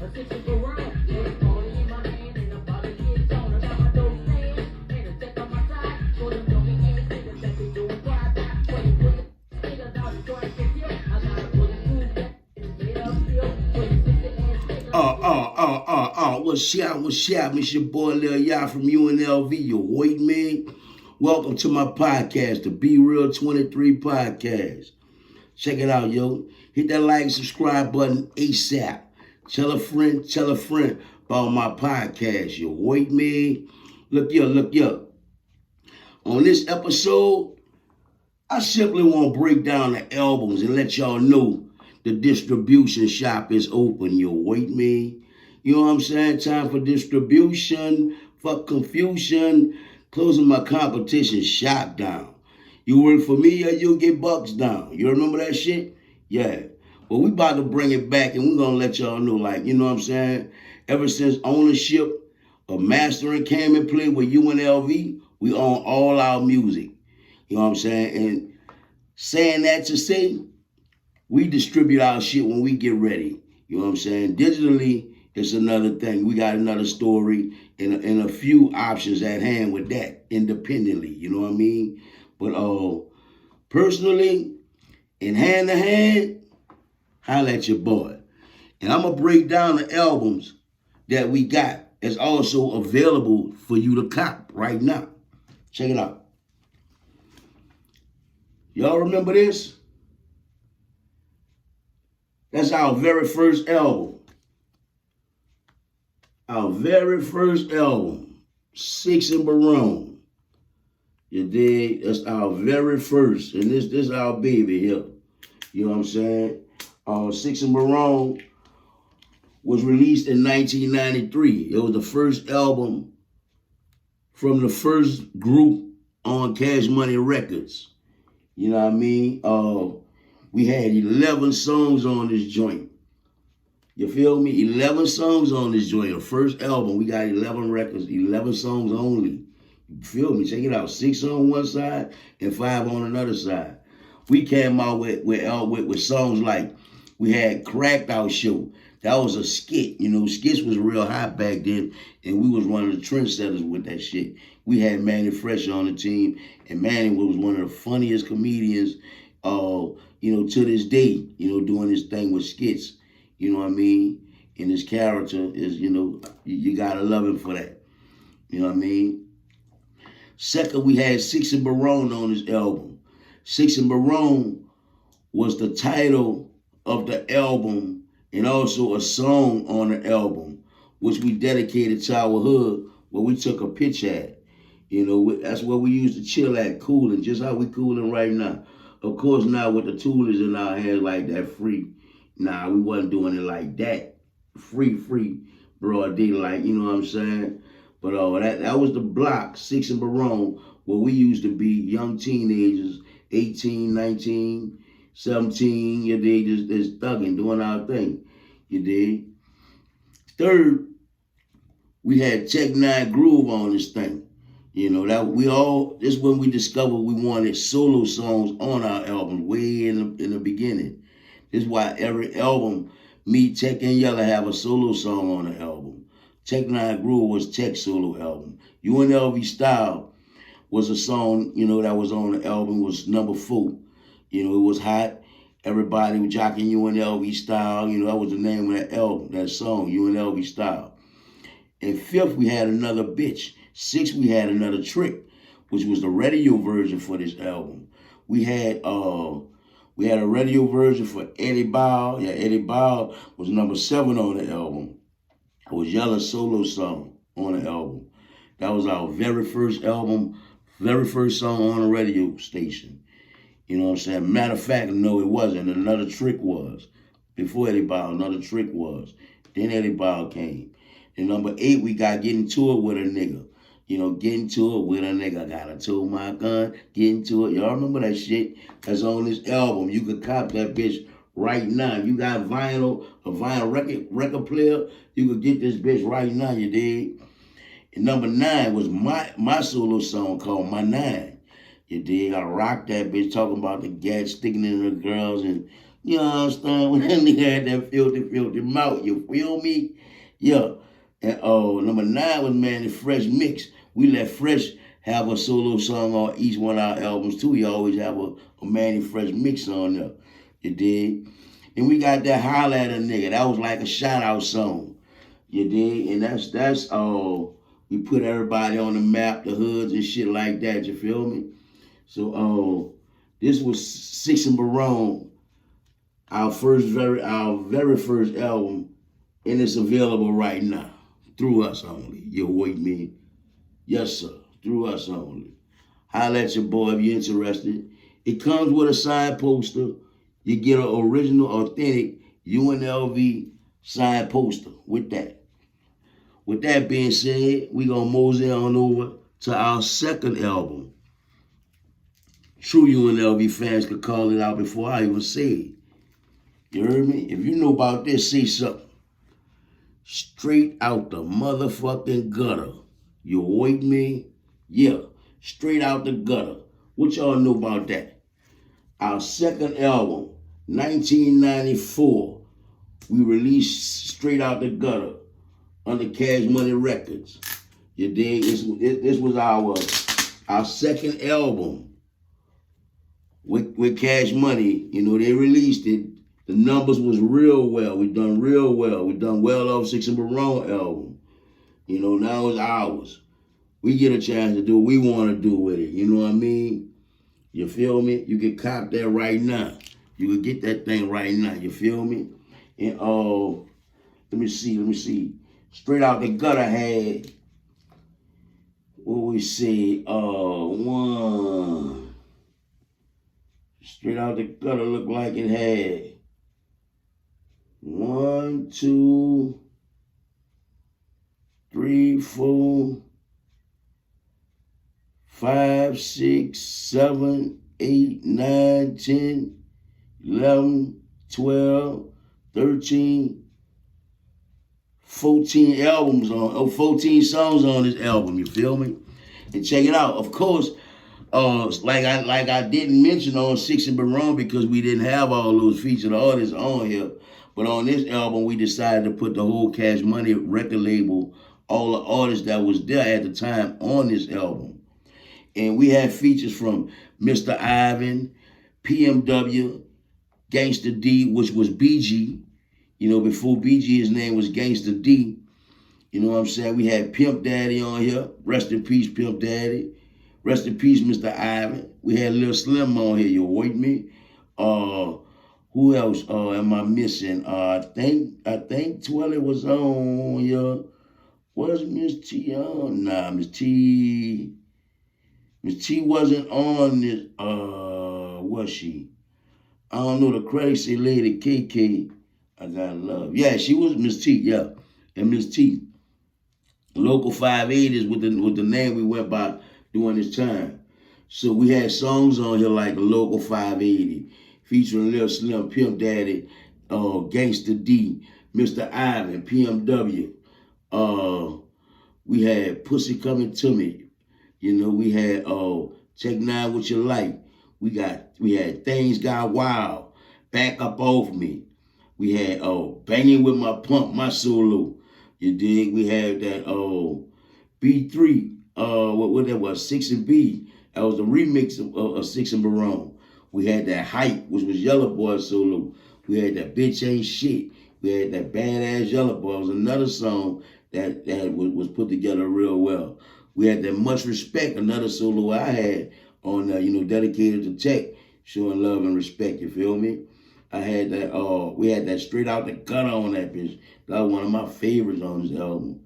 What's up? It's your boy Lil Yah from UNLV, your white man. Welcome to my podcast, the Be Real 23 podcast. Check it out, yo. Hit that like and subscribe button ASAP. Tell a friend about my podcast, your white man. Look here. On this episode, I simply want to break down the albums and let y'all know the distribution shop is open, your white man. You know what I'm saying? Time for distribution, fuck confusion, closing my competition shop down. You work for me or you'll get bucks down. You remember that shit? Yeah. Well, we about to bring it back and we're going to let y'all know, like, you know what I'm saying? Ever since ownership of mastering came in play with UNLV, we own all our music. You know what I'm saying? And saying that to say, we distribute our shit when we get ready. You know what I'm saying? Digitally, it's another thing. We got another story and a few options at hand with that independently. You know what I mean? But personally, in hand to hand, holla at your boy. And I'm going to break down the albums that we got that's also available for you to cop right now. Check it out. Y'all remember this? That's our very first album. Our very first album, Six and Barone. You dig? That's our very first. And this our baby here. You know what I'm saying? Six and Barone was released in 1993. It was the first album from the first group on Cash Money Records. You know what I mean? We had 11 songs on this joint. You feel me? 11 songs on this joint. The first album, we got 11 records, 11 songs only. You feel me? Check it out. 6 on one side and 5 on another side. We came out with songs like, we had Cracked Out Show. That was a skit. You know, skits was real hot back then, and we was one of the trendsetters with that shit. We had Manny Fresh on the team, and Manny was one of the funniest comedians, to this day, doing this thing with skits. You know what I mean? And his character is, you gotta love him for that. You know what I mean? Second, we had Six and Barone on this album. Six and Barone was the title of the album and also a song on the album, which we dedicated to our hood, where we took a pitch at. That's where we used to chill at, cooling, just how we cooling right now. Of course, now with the toolers in our hands like that free, nah, we wasn't doing it like that. Free, broad daylight, you know what I'm saying? But that was the block, Six and Barone, where we used to be young teenagers, 18, 19, 17, you dig, just thugging, doing our thing, you dig? Third, we had Tech 9 Groove on this thing. This is when we discovered we wanted solo songs on our album way in the beginning. This is why every album, me, Tech, and Yella have a solo song on the album. Tech 9 Groove was Tech's solo album. UNLV Style was a song, that was on the album, was number 4. It was hot. Everybody was jocking UNLV Style. That was the name of that album, that song, UNLV Style. And 5th, we had Another Bitch. 6th, we had Another Trick, which was the radio version for this album. We had a radio version for Eddie Ball. Yeah, Eddie Ball was number 7 on the album. It was Yella's solo song on the album. That was our very first album, very first song on the radio station. You know what I'm saying? Matter of fact, no, it wasn't. Another Trick was. Before Eddie Ball, Another Trick was. Then Eddie Ball came. And number 8, we got Get Into It With a Nigga. Get into it with a nigga. Gotta tow my gun. Get into it. Y'all remember that shit? That's on this album. You could cop that bitch right now. You got a vinyl record player, you could get this bitch right now, you dig? And number 9 was my solo song called My 9. You dig? I rocked that bitch talking about the gas sticking in the girls and You understand? When that nigga had that filthy mouth, you feel me? Yeah. And number 9 was Manny Fresh Mix. We let Fresh have a solo song on each one of our albums too. We always have a Manny Fresh Mix on there. You dig? And we got that Holla at a Nigga. That was like a shout out song. You dig? And that's we put everybody on the map, the hoods and shit like that, you feel me? So this was Six and Barone, our very first album, and it's available right now. Through us only. You with me? Yes, sir. Through us only. Holla at your boy if you're interested. It comes with a signed poster. You get an original, authentic UNLV signed poster with that. With that being said, we're going to mosey on over to our second album. True UNLV fans could call it out before I even say it. You heard me? If you know about this, say something. Straight out the motherfucking gutter. You with me? Yeah, straight out the gutter. What y'all know about that? Our second album, 1994, we released Straight Out the Gutter under Cash Money Records. You dig? This was our second album with Cash Money. You know, they released it. The numbers was real well. We done real well. We done well off Six and Barone album. You know, now it's ours. We get a chance to do what we want to do with it. You know what I mean? You feel me? You can cop that right now. You can get that thing right now. You feel me? And let me see. Straight Out the Gutter had what we say, one. Straight Out the Gutter looked like it had 1, 2, 3, 4, 5, 6, 7, 8, 9, 10, 11, 12, 13, 14 albums on, 14 songs on this album, you feel me? And check it out. Of course, like I didn't mention on Six and Barone because we didn't have all those featured artists on here. But on this album, we decided to put the whole Cash Money record label, all the artists that was there at the time on this album. And we had features from Mr. Ivan, PMW, Gangsta D, which was BG. You know, before BG, his name was Gangsta D. You know what I'm saying? We had Pimp Daddy on here. Rest in peace, Pimp Daddy. Rest in peace, Mr. Ivan. We had Lil Slim on here. You with me? Who else am I missing? I think Twilly was on here. Was Miss T on? Nah, Miss T wasn't on this. Was she? I don't know. The credits say Lady KK. I got love. Yeah, she was Miss T. Yeah, and Miss T. Local 580 is with the name we went by during this time. So we had songs on here like Local 580, featuring Lil Slim, Pimp Daddy, Gangsta D, Mr. Ivan, PMW. We had Pussy Coming to Me. You know, we had Take 9 With Your Life. We had Things Got Wild, Back Up Off Me. We had Banging With My Pump, my solo. You dig? We had that B3, what that was, 6 and B. That was the remix of 6 and Barone. We had that Hype, which was Yellow Boy solo. We had that Bitch Ain't Shit. We had that Badass Yellow Boy. It was another song that was put together real well. We had that Much Respect, another solo I had on, dedicated to Tech, showing love and respect, you feel me? I had that, we had that Straight Out the Gutter on that bitch. That was one of my favorites on this album.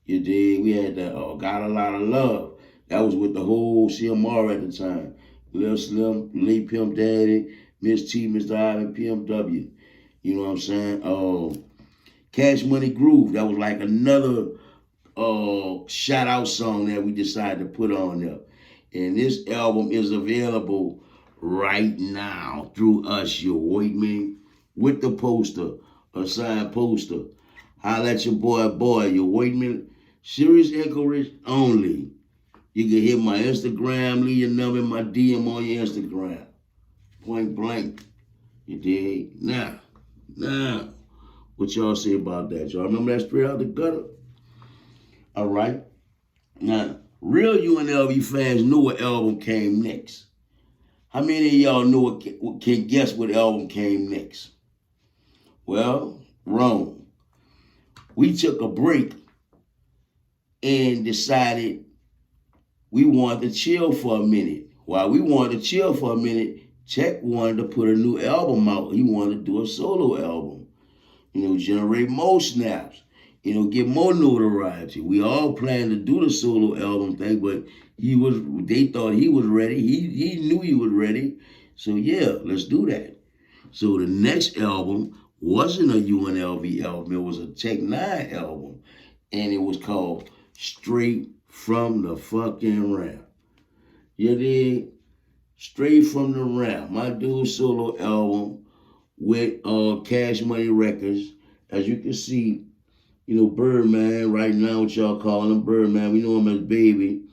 You dig? We had that, Got a Lot of Love. That was with the whole CMR at the time. Lil Slim, Late Pimp Daddy, Miss T, Mr. Ivan, PMW. You know what I'm saying? Cash Money Groove. That was like another shout out song that we decided to put on there. And this album is available right now through us, you with me? With the poster, a signed poster. Holla at your boy, you with me? Serious inquiries only. You can hit my Instagram, leave your number in my DM on your Instagram. Point blank. You dig? Now, what y'all say about that? Y'all remember that Straight Out the Gutter? All right. Now, real UNLV fans knew what album came next. How many of y'all know what can guess what album came next? Well, wrong. We took a break and decided we wanted to chill for a minute. While we wanted to chill for a minute, Tech wanted to put a new album out. He wanted to do a solo album. Generate more snaps. Get more notoriety. We all planned to do the solo album thing, but they thought he was ready. He knew he was ready. So yeah, let's do that. So the next album wasn't a UNLV album. It was a Tech 9 album. And it was called Straight from the Fucking Rap. You dig? Straight from the Rap. My dude's solo album with Cash Money Records. As you can see, Birdman, right now what y'all call him, Birdman. We know him as Baby.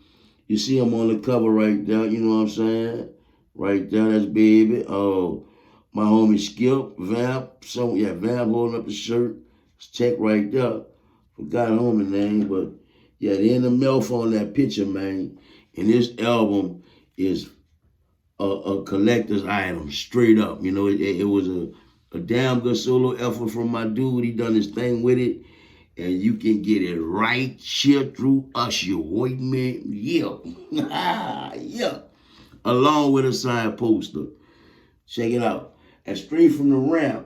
You see him on the cover right there, you know what I'm saying? Right there, that's Baby. My homie Skip, Vamp. Vamp holding up the shirt. It's Tech right there. Forgot homie name, but yeah, they in the mouth on that picture, man. And this album is a collector's item, straight up. It was a damn good solo effort from my dude. He done his thing with it. And you can get it right here through us, you with me? Yeah. Yeah. Along with a signed poster. Check it out. And Straight from the Rap,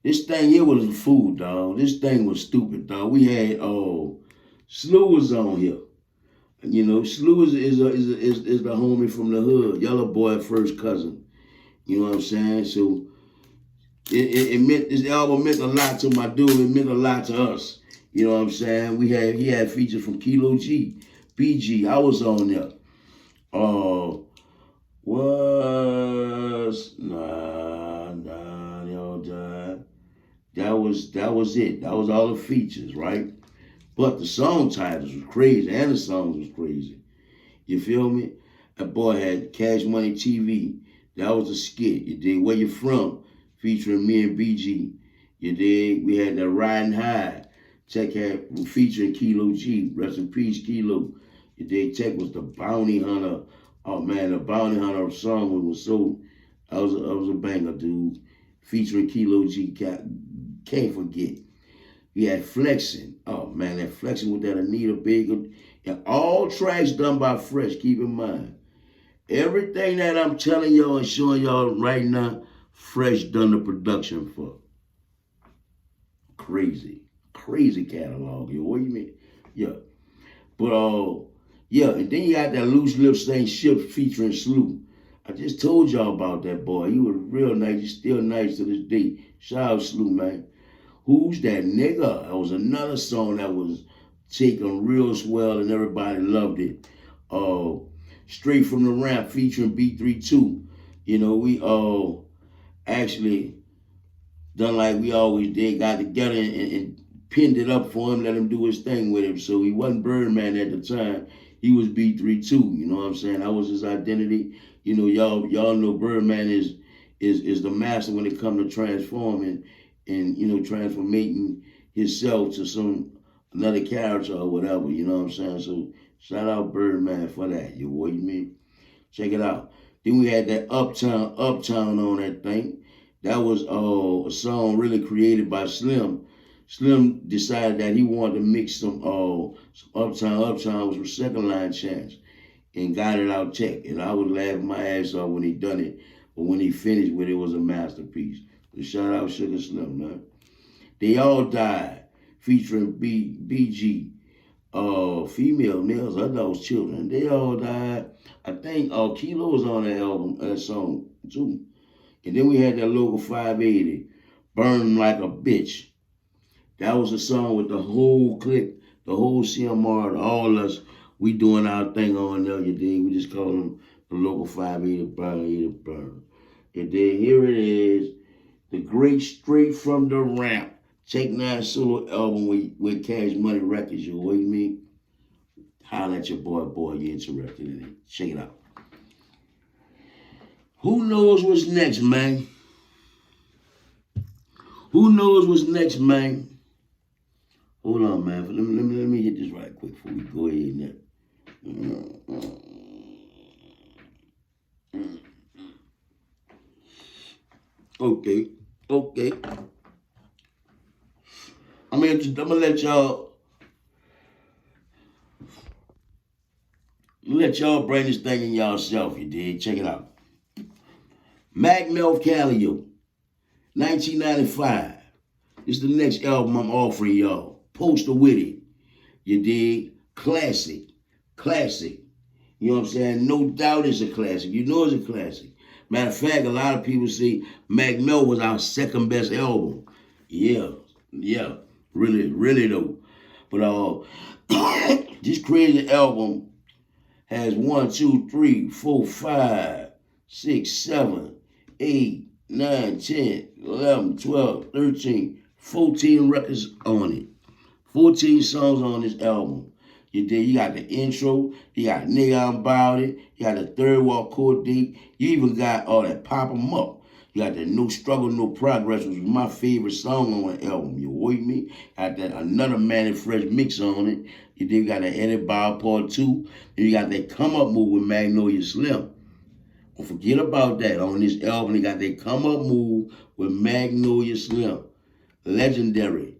this thing here was a fool, dog. This thing was stupid, dog. We had Slew was on here. Slew is the homie from the hood. Yellow Boy first cousin. You know what I'm saying? So it meant, this album meant a lot to my dude. It meant a lot to us. You know what I'm saying? He had features from Kilo G, BG. I was on there. That was it. That was all the features, right? But the song titles was crazy, and the songs was crazy. You feel me? That boy had Cash Money TV. That was a skit. You dig? Where You From? Featuring me and BG. You dig? We had that Riding High. Tech had featuring Kilo G. Rest in peace, Kilo. You dig? Tech was the Bounty Hunter. Oh man, the Bounty Hunter song was so. I was a banger, dude. Featuring Kilo G. Can't forget. We had Flexing. Oh man, that Flexing with that Anita Baker. And all tracks done by Fresh, keep in mind. Everything that I'm telling y'all and showing y'all right now, Fresh done the production for. Crazy catalog. You what you mean? Yeah. But yeah, and then you got that Loose Lips Ain't Ship featuring Slew. I just told y'all about that boy. He was real nice. He's still nice to this day. Shout out Slew, man. Who's That Nigga? That was another song that was taken real swell and everybody loved it. Straight from the Rap featuring B32. We actually done like we always did, got together and pinned it up for him, let him do his thing with him. So he wasn't Birdman at the time. He was B32, you know what I'm saying? That was his identity. Y'all know Birdman is the master when it comes to transforming and transforming himself to another character or whatever, you know what I'm saying? So shout out Birdman for that, you what you mean? Check it out. Then we had that Uptown on that thing. That was a song really created by Slim. Slim decided that he wanted to mix some Uptown was with Second Line Chance and got it out Tech. And I was laughing my ass off when he done it. But when he finished with it, it was a masterpiece. So shout out Sugar Slim, man. They All Died, featuring BG. Female, males, adults, children. They all died. I think Kilo was on that song too. And then we had that Local 580, Burn Like a Bitch. That was a song with the whole clique, the whole CMR, all us. We doing our thing on there, you dig? We just call them the Local 580, Burn. And then here it is, the great Straight from the Rap, Tech 9 solo album with Cash Money Records, you with me? Holla at your boy, you interested in it. Check it out. Who knows what's next, man? Who knows what's next, man? Hold on, man. Let me hit this right quick before we go ahead now. Okay. I'm gonna let y'all bring this thing in y'allself, you dig? Check it out. Mac Callio, 1995. This is the next album I'm offering y'all. Poster with it. You dig? Classic. You know what I'm saying? No doubt it's a classic. You know it's a classic. Matter of fact, a lot of people say Mac Mel was our second best album. Yeah. Really though. But this crazy album has 1, 2, 3, 4, 5, 6, 7, 8, 9, 10, 11, 12, 13, 14 records on it. 14 songs on this album. You got the intro, you got Nigga I'm About It, you got the Third Wall Court Deep, you even got all that Pop 'em Up. You got the No Struggle, No Progress, which was my favorite song on the album. You with me? Got that another Manny Fresh mix on it. You got the Eddie Bauer Part 2. And you got that Come Up move with Magnolia Slim. Don't forget about that. On this album, they got that Come Up move with Magnolia Slim. Legendary.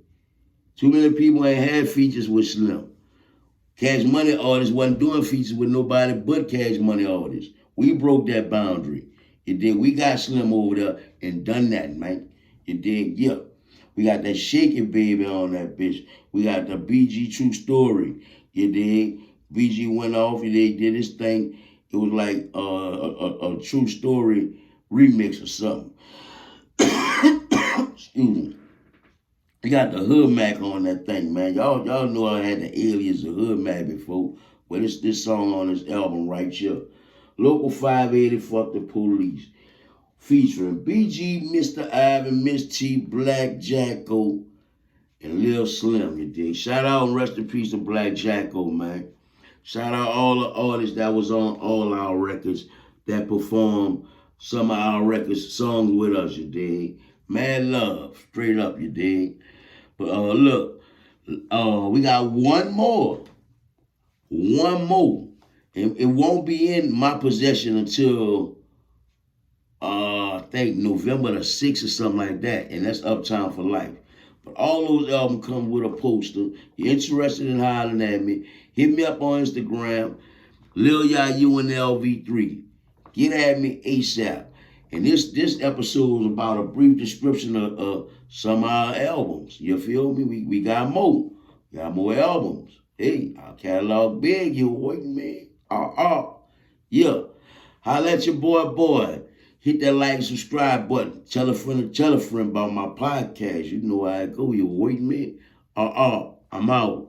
Too many people ain't had features with Slim. Cash Money artists wasn't doing features with nobody but Cash Money artists. We broke that boundary. You dig? We got Slim over there and done that, man. You dig? Yeah. We got that Shake It Baby on that bitch. We got the BG True Story. You dig? BG went off. They did his thing. It was like a True Story remix or something. Excuse me. You got the Hood Mac on that thing, man. Y'all know I had the alias of Hood Mac before. Well, it's this song on this album right here. Local 580, Fuck the Police. Featuring BG, Mr. Ivan, Miss T, Black Jacko, and Lil Slim, you dig? Shout out and rest in peace to Black Jacko, man. Shout out all the artists that was on all our records that performed some of our records, songs with us, you dig? Mad love, straight up, you dig? But look, we got one more. And it won't be in my possession until I think November the 6th or something like that. And that's Uptown for Life. But all those albums come with a poster. You're interested in hollering at me, hit me up on Instagram, Lil Ya UNLV 3. Get at me ASAP. And this episode was about a brief description of some of our albums. You feel me? We got more. We got more albums. Hey, our catalog big, you waiting, man. Yeah. Holla at your boy. Hit that like and subscribe button. Tell a friend about my podcast. You know how I go. You waiting, man. I'm out.